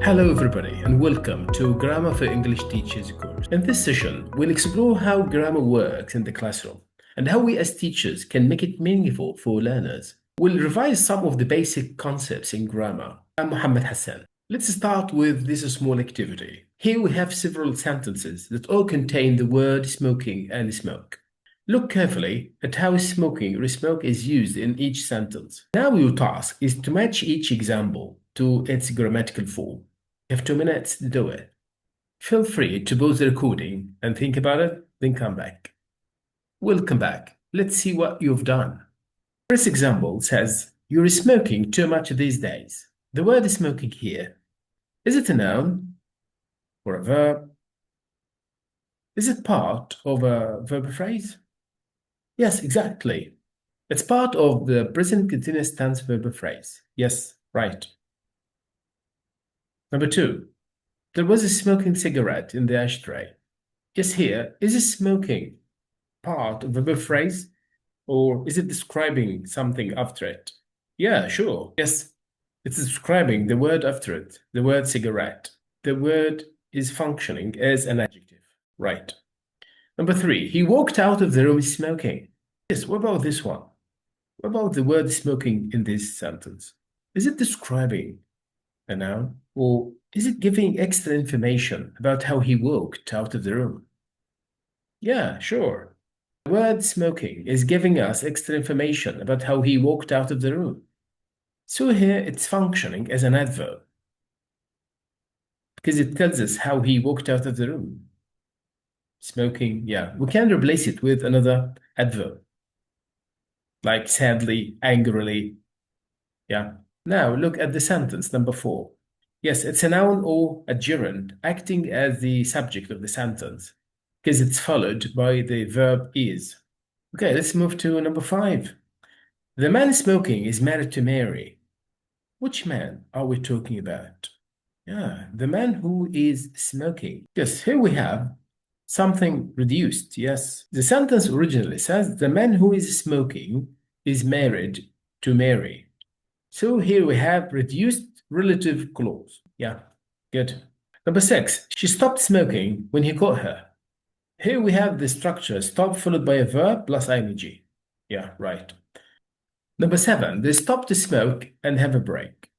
Hello everybody and welcome to Grammar for English Teachers course. In this session, we'll explore how grammar works in the classroom and how we as teachers can make it meaningful for learners. We'll revise some of the basic concepts in grammar. I'm Mohammed Hassan. Let's start with this small activity. Here we have several sentences that all contain the word smoking and smoke. Look carefully at how smoking or smoke is used in each sentence. Now your task is to match each example to its grammatical form. You have 2 minutes to do it. Feel free to pause the recording and think about it, then come back. Welcome back. Let's see what you've done. First example says, you're smoking too much these days. The word smoking here, is it a noun or a verb? Is it part of a verb phrase? Yes, exactly. It's part of the present continuous tense verb phrase. Yes, right. Number 2. There was a smoking cigarette in the ashtray. Yes, here, is it smoking part of the verb phrase or is it describing something after it? Yeah, sure. Yes, it's describing the word after it, the word cigarette. The word is functioning as an adjective. Right. Number 3. He walked out of the room smoking. Yes, what about this one? What about the word smoking in this sentence? Is it describing a noun or is it giving extra information about how he walked out of the room? Yeah, sure. The word smoking is giving us extra information about how he walked out of the room. So here it's functioning as an adverb because it tells us how he walked out of the room. Smoking, yeah. We can replace it with another adverb like sadly, angrily. Yeah. Now look at the sentence number 4. Yes, it's a noun or a gerund acting as the subject of the sentence because it's followed by the verb is. Okay, let's move to number 5. The man smoking is married to Mary. Which man are we talking about? Yeah, the man who is smoking. Yes, here we have something reduced. Yes, the sentence originally says the man who is smoking is married to Mary. So here we have reduced relative clause. Yeah, good. Number 6, she stopped smoking when he caught her. Here we have the structure stop followed by a verb plus ing. Yeah, right. Number 7, they stop to smoke and have a break.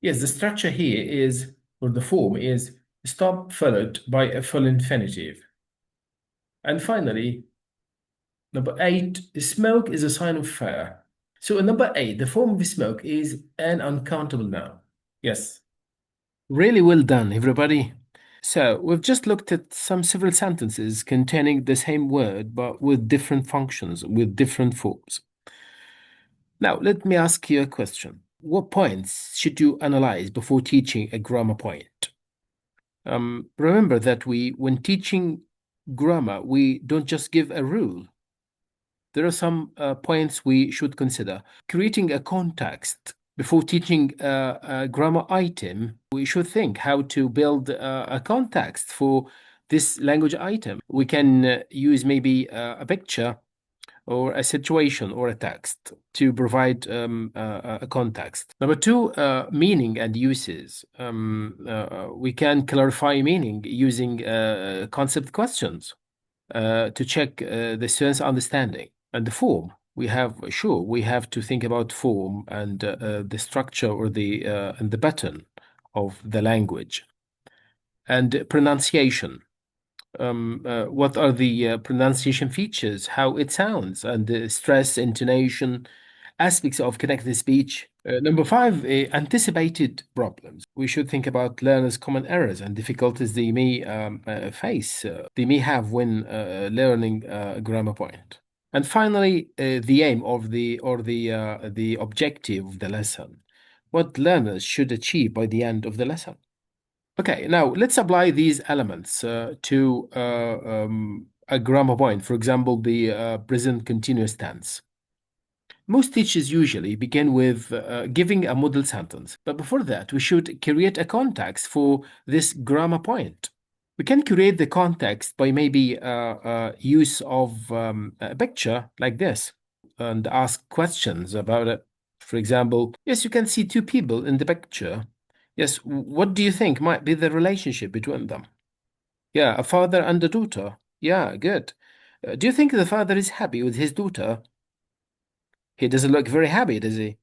Yes, the structure here is, or the form is stop followed by a full infinitive. And finally, number 8, smoke is a sign of fire. So in number 8, the form of smoke is an uncountable noun. Yes. Really well done, everybody. So we've just looked at several sentences containing the same word but with different functions, with different forms. Now, let me ask you a question. What points should you analyze before teaching a grammar point? Remember that when teaching grammar, we don't just give a rule. There are some points we should consider. Creating a context before teaching a grammar item, we should think how to build a context for this language item. We can use maybe a picture or a situation or a text to provide a context. Number 2, meaning and uses. We can clarify meaning using concept questions to check the student's understanding. And the form, we have to think about form and the structure or the pattern of the language. And pronunciation. What are the pronunciation features, how it sounds, and the stress, intonation, aspects of connected speech. Number 5, anticipated problems. We should think about learners' common errors and difficulties they may they may have when learning a grammar point. And finally, the aim of the objective of the lesson. What learners should achieve by the end of the lesson. Okay, now let's apply these elements to a grammar point. For example, the present continuous tense. Most teachers usually begin with giving a model sentence, but before that, we should create a context for this grammar point. We can create the context by maybe use of a picture like this and ask questions about it. For example, yes, you can see two people in the picture. Yes, what do you think might be the relationship between them? Yeah, a father and a daughter. Yeah, good. Do you think the father is happy with his daughter? He doesn't look very happy, does he?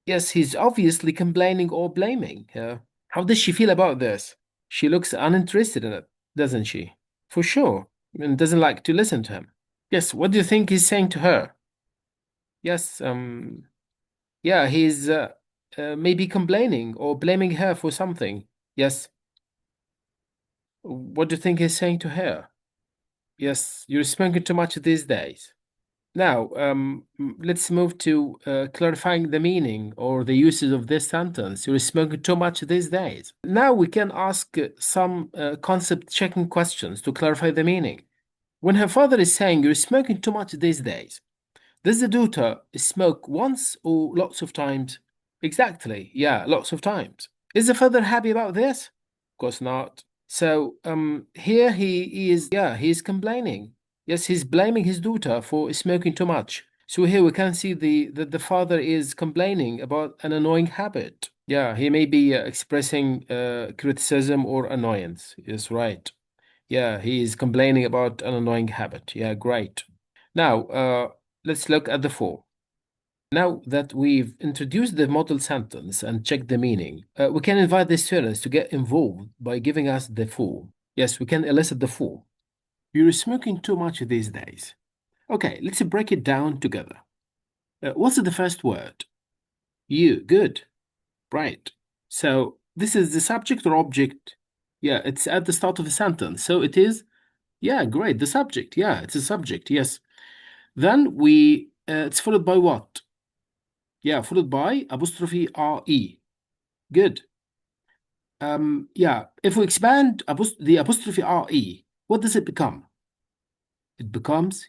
Yes, he's obviously complaining or blaming her. How does she feel about this? She looks uninterested in it, doesn't she? For sure. And doesn't like to listen to him. Yes, what do you think he's saying to her? Yes, yeah, he's maybe complaining or blaming her for something. Yes, what do you think he's saying to her? Yes, you're smoking too much these days. Now, let's move to clarifying the meaning or the uses of this sentence. You're smoking too much these days. Now we can ask some concept checking questions to clarify the meaning. When her father is saying you're smoking too much these days, does the daughter smoke once or lots of times? Exactly, yeah, lots of times. Is the father happy about this? Of course not. So here he is, yeah, he's complaining. Yes, he's blaming his daughter for smoking too much. So here we can see the father is complaining about an annoying habit. Yeah, he may be expressing criticism or annoyance. Yes, right. Yeah, he is complaining about an annoying habit. Yeah, great. Now, let's look at the form. Now that we've introduced the model sentence and checked the meaning, we can invite the students to get involved by giving us the form. Yes, we can elicit the form. You're smoking too much these days. Okay, let's break it down together. What's the first word? You. Good. Right. So this is the subject or object? Yeah, it's at the start of the sentence. So it is, yeah, great. The subject. Yeah, it's a subject. Yes. Then it's followed by what? Yeah, followed by apostrophe RE. Good. Yeah, if we expand the apostrophe RE, what does it become? It becomes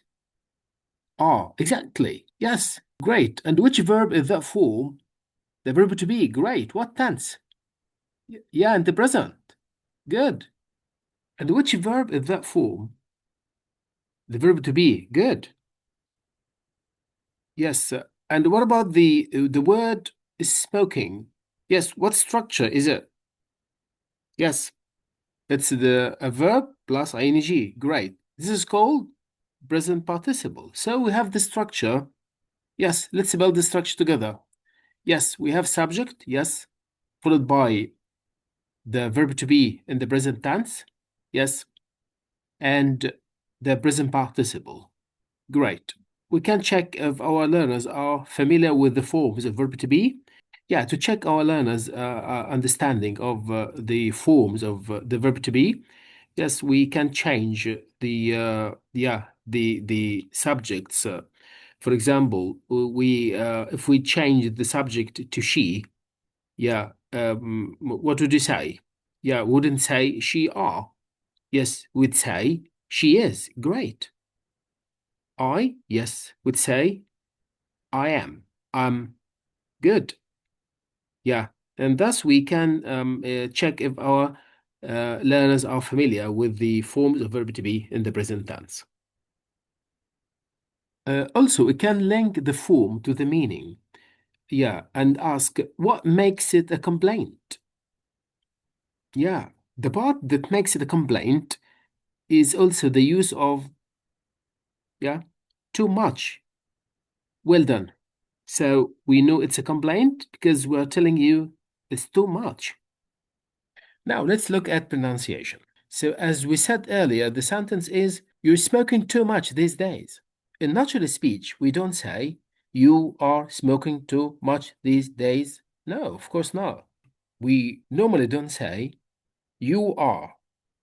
R. Exactly. Yes, great. And which verb is that form? The verb to be. Great. What tense? Yeah, in the present. Good. And which verb is that form? The verb to be. Good. Yes. And what about the word smoking? Yes, what structure is it? Yes, it's a verb plus ing. Great. This is called present participle. So we have the structure. Yes, let's build the structure together. Yes, we have subject. Yes, followed by the verb to be in the present tense. Yes, and the present participle. Great. We can check if our learners are familiar with the forms of verb to be. Yeah, to check our learners' understanding of the forms of the verb to be. Yes, we can change the subjects. For example, we if we change the subject to she, yeah, what would you say? Yeah, wouldn't say she are. Yes, we'd say she is. Great. I, yes, would say I am. Good. Yeah, and thus we can check if our learners are familiar with the forms of verb to be in the present tense. Also, we can link the form to the meaning. Yeah, and ask what makes it a complaint. Yeah, the part that makes it a complaint is also the use of, yeah, too much. Well done. So we know it's a complaint because we're telling you it's too much. Now let's look at pronunciation. So as we said earlier, the sentence is, you're smoking too much these days. In natural speech, we don't say, you are smoking too much these days. No, of course not. We normally don't say, you are.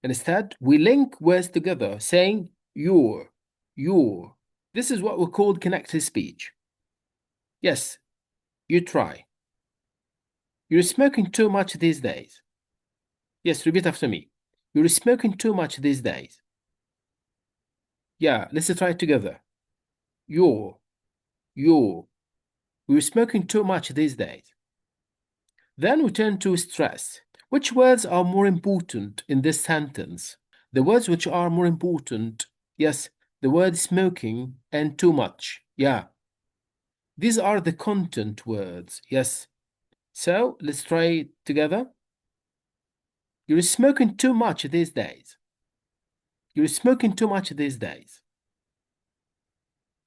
Instead, we link words together, saying, your. This is what we call connected speech. Yes, you try. You're smoking too much these days. Yes, repeat after me. You're smoking too much these days. Yeah, let's try it together. You're, you're. We're smoking too much these days. Then we turn to stress. Which words are more important in this sentence? The words which are more important, yes, the word smoking and too much. Yeah, these are the content words. Yes, So let's try it together. You're smoking too much these days. You're smoking too much these days.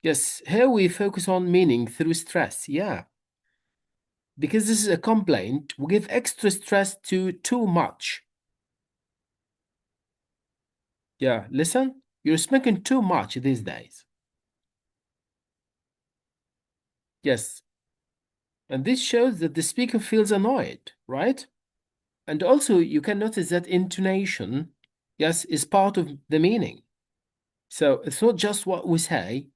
Yes, here we focus on meaning through stress. Yeah. Because this is a complaint, we give extra stress to too much. Yeah, listen, you're smoking too much these days. Yes, and this shows that the speaker feels annoyed, right? And also, you can notice that intonation, yes, is part of the meaning. So it's not just what we say,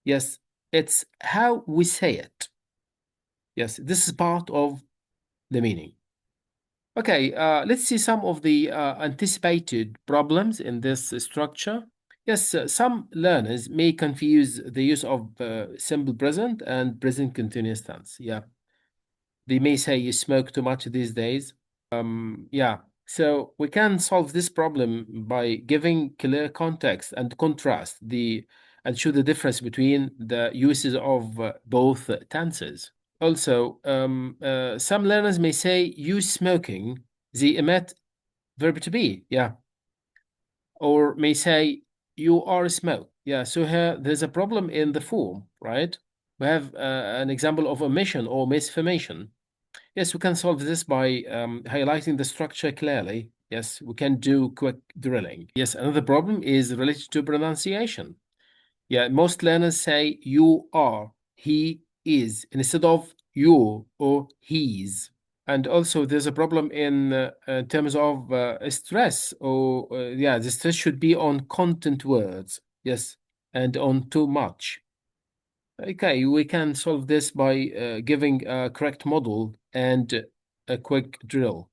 yes, it's how we say it. Yes, this is part of the meaning. Okay, let's see some of the anticipated problems in this structure. Yes, some learners may confuse the use of simple present and present continuous tense. Yeah, they may say you smoke too much these days. Yeah, so we can solve this problem by giving clear context and contrast and show the difference between the uses of both tenses. Also, some learners may say use smoking, they omit verb to be, yeah, or may say you are smoke. Yeah, so here there's a problem in the form, right? We have an example of omission or misformation. Yes, we can solve this by highlighting the structure clearly. Yes, we can do quick drilling. Yes, another problem is related to pronunciation. Yeah, most learners say you are, he is, instead of you or he's. And also, there's a problem in terms of stress, or yeah, the stress should be on content words, yes, and on too much. Okay, we can solve this by giving a correct model and a quick drill.